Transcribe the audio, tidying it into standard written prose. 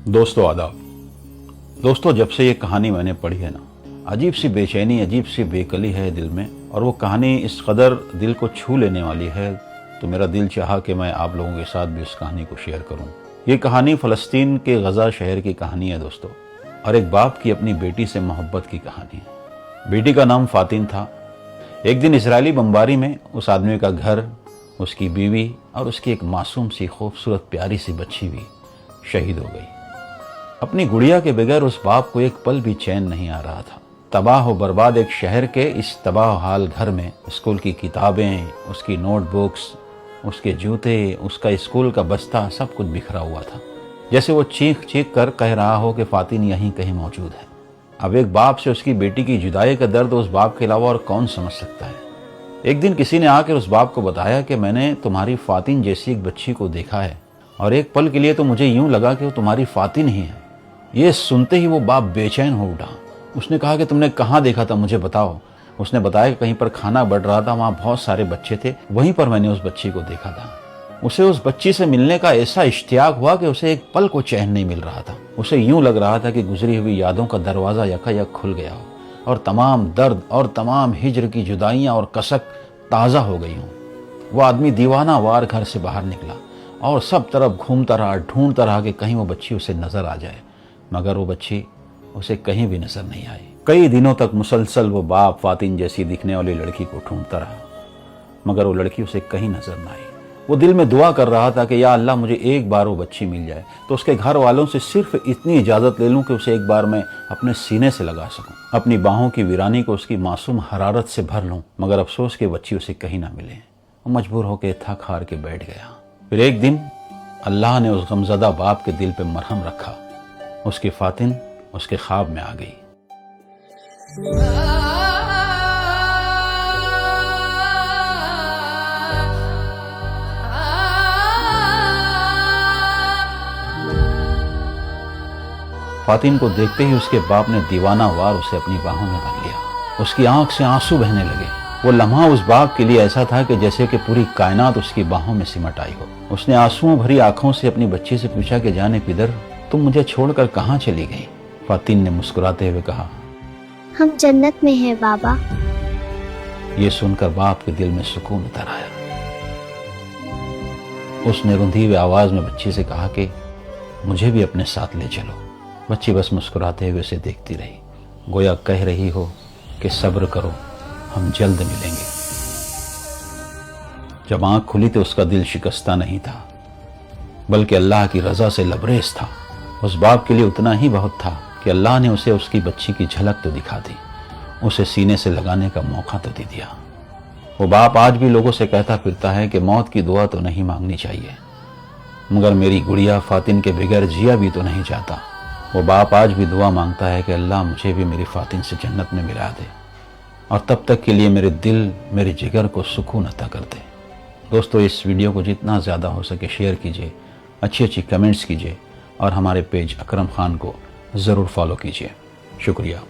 दोस्तों आदाब। दोस्तों, जब से ये कहानी मैंने पढ़ी है ना, अजीब सी बेचैनी, अजीब सी बेकली है दिल में, और वो कहानी इस कदर दिल को छू लेने वाली है तो मेरा दिल चाहा कि मैं आप लोगों के साथ भी इस कहानी को शेयर करूं। ये कहानी फ़लस्तीन के गज़ा शहर की कहानी है दोस्तों, और एक बाप की अपनी बेटी से मोहब्बत की कहानी है। बेटी का नाम फातिन था। एक दिन इजरायली बमबारी में उस आदमी का घर, उसकी बीवी और उसकी एक मासूम सी खूबसूरत प्यारी सी बच्ची भी शहीद हो गई। अपनी गुड़िया के बगैर उस बाप को एक पल भी चैन नहीं आ रहा था। तबाह व बर्बाद एक शहर के इस तबाह हाल घर में स्कूल की किताबें, उसकी नोटबुक्स, उसके जूते, उसका स्कूल का बस्ता, सब कुछ बिखरा हुआ था। जैसे वो चीख चीख कर कह रहा हो कि फातिन यहीं कहीं मौजूद है। अब एक बाप से उसकी बेटी की जुदाई का दर्द उस बाप के अलावा और कौन समझ सकता है। एक दिन किसी ने आकर उस बाप को बताया कि मैंने तुम्हारी फातिन जैसी एक बच्ची को देखा है, और एक पल के लिए तो मुझे यूं लगा कि वो तुम्हारी फातिन ही है। ये सुनते ही वो बाप बेचैन हो उठा। उसने कहा कि तुमने कहाँ देखा था, मुझे बताओ। उसने बताया कि कहीं पर खाना बढ़ रहा था, वहाँ बहुत सारे बच्चे थे, वहीं पर मैंने उस बच्ची को देखा था। उसे उस बच्ची से मिलने का ऐसा इश्तियाक हुआ कि उसे एक पल को चैन नहीं मिल रहा था। उसे यूं लग रहा था कि गुजरी हुई यादों का दरवाज़ा यकायक खुल गया हो, और तमाम दर्द और तमाम हिज्र की जुदाइयाँ और कसक ताज़ा हो गई हों। वो आदमी दीवाना वार घर से बाहर निकला और सब तरफ घूमता रहा, ढूंढता रहा कि कहीं वो बच्ची उसे नजर आ जाए, मगर वो बच्ची उसे कहीं भी नजर नहीं आई। कई दिनों तक मुसलसल वो बाप फातिन जैसी दिखने वाली लड़की को ढूंढता रहा, मगर वो लड़की उसे कहीं नजर न आई। वो दिल में दुआ कर रहा था कि या अल्लाह, मुझे एक बार वो बच्ची मिल जाए तो उसके घर वालों से सिर्फ इतनी इजाज़त ले लूँ कि उसे एक बार मैं अपने सीने से लगा सकूँ, अपनी बाहों की वीरानी को उसकी मासूम हरारत से भर लूँ। मगर अफसोस कि बच्ची उसे कहीं ना मिले। वो मजबूर होकर थक हार के बैठ गया। फिर एक दिन अल्लाह ने उस गमज़दा बाप के दिल पे मरहम रखा। उसकी फातिन उसके ख्वाब में आ गई। फातिन को देखते ही उसके बाप ने दीवाना वार उसे अपनी बाहों में भर लिया। उसकी आंख से आंसू बहने लगे। वो लम्हा उस बाप के लिए ऐसा था कि जैसे कि पूरी कायनात उसकी बाहों में सिमट आई हो। उसने आंसुओं भरी आंखों से अपनी बच्ची से पूछा कि जाने पिदर, तुम मुझे छोड़कर कहाँ चली गई? फातिन ने मुस्कुराते हुए कहा, हम जन्नत में हैं बाबा। ये सुनकर बाप के दिल में सुकून उतर आया। उसने रुंधी हुई आवाज में बच्ची से कहा कि मुझे भी अपने साथ ले चलो। बच्ची बस मुस्कुराते हुए उसे देखती रही, गोया कह रही हो कि सब्र करो, हम जल्द मिलेंगे। जब आंख खुली तो उसका दिल शिकस्ता नहीं था, बल्कि अल्लाह की रजा से लबरेज था। उस बाप के लिए उतना ही बहुत था कि अल्लाह ने उसे उसकी बच्ची की झलक तो दिखा दी, उसे सीने से लगाने का मौका तो दे दिया। वो बाप आज भी लोगों से कहता फिरता है कि मौत की दुआ तो नहीं मांगनी चाहिए, मगर मेरी गुड़िया फातिन के बगैर जिया भी तो नहीं जाता। वो बाप आज भी दुआ मांगता है कि अल्लाह मुझे भी मेरी फातिन से जन्नत में मिला दे, और तब तक के लिए मेरे दिल, मेरे जिगर को सुकून अता कर दे। दोस्तों, इस वीडियो को जितना ज़्यादा हो सके शेयर कीजिए, अच्छी अच्छी कमेंट्स कीजिए, और हमारे पेज अकरम खान को ज़रूर फॉलो कीजिए। शुक्रिया।